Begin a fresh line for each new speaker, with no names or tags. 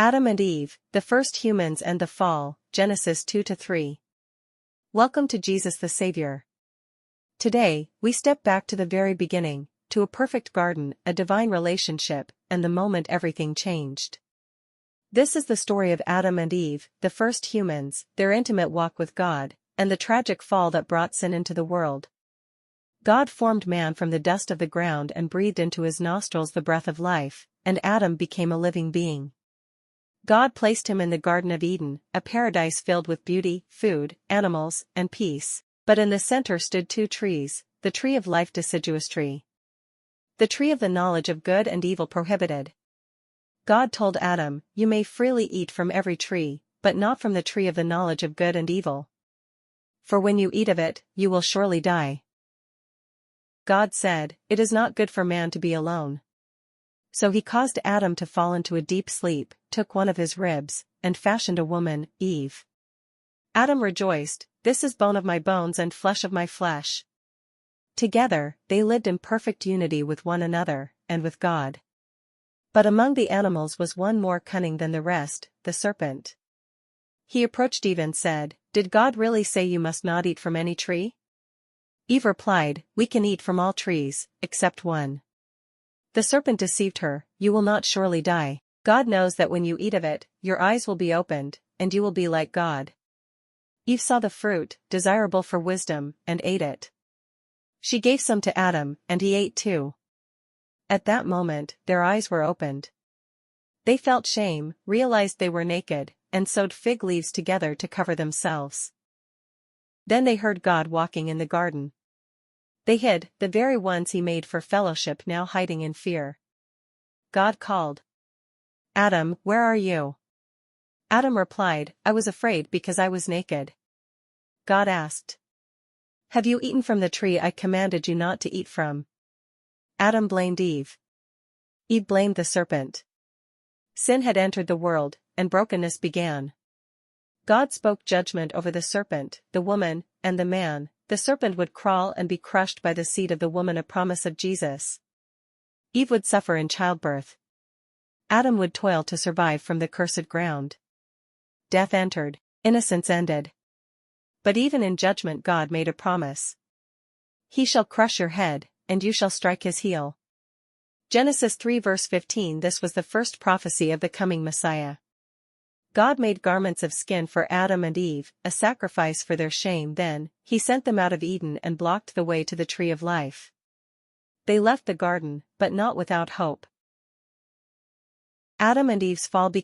Adam and Eve, the first humans and the fall, Genesis 2-3. Welcome to Jesus the Saviour. Today, we step back to the very beginning, to a perfect garden, a divine relationship, and the moment everything changed. This is the story of Adam and Eve, the first humans, their intimate walk with God, and the tragic fall that brought sin into the world. God formed man from the dust of the ground and breathed into his nostrils the breath of life, and Adam became a living being. God placed him in the Garden of Eden, a paradise filled with beauty, food, animals, and peace, but in the center stood two trees, the tree of life deciduous tree. The tree of the knowledge of good and evil prohibited. God told Adam, "You may freely eat from every tree, but not from the tree of the knowledge of good and evil. For when you eat of it, you will surely die." God said, "It is not good for man to be alone." So he caused Adam to fall into a deep sleep, took one of his ribs, and fashioned a woman, Eve. Adam rejoiced, "This is bone of my bones and flesh of my flesh." Together, they lived in perfect unity with one another, and with God. But among the animals was one more cunning than the rest, the serpent. He approached Eve and said, "Did God really say you must not eat from any tree?" Eve replied, "We can eat from all trees, except one." The serpent deceived her, "You will not surely die. God knows that when you eat of it, your eyes will be opened, and you will be like God." Eve saw the fruit, desirable for wisdom, and ate it. She gave some to Adam, and he ate too. At that moment, their eyes were opened. They felt shame, realized they were naked, and sewed fig leaves together to cover themselves. Then they heard God walking in the garden. They hid, the very ones he made for fellowship now hiding in fear. God called, "Adam, where are you?" Adam replied, "I was afraid because I was naked." God asked, "Have you eaten from the tree I commanded you not to eat from?" Adam blamed Eve. Eve blamed the serpent. Sin had entered the world, and brokenness began. God spoke judgment over the serpent, the woman, and the man. The serpent would crawl and be crushed by the seed of the woman, a promise of Jesus. Eve would suffer in childbirth. Adam would toil to survive from the cursed ground. Death entered, innocence ended. But even in judgment God made a promise. "He shall crush your head, and you shall strike his heel." Genesis 3 verse 15. This was the first prophecy of the coming Messiah. God made garments of skin for Adam and Eve, a sacrifice for their shame. Then, he sent them out of Eden and blocked the way to the tree of life. They left the garden, but not without hope. Adam and Eve's fall became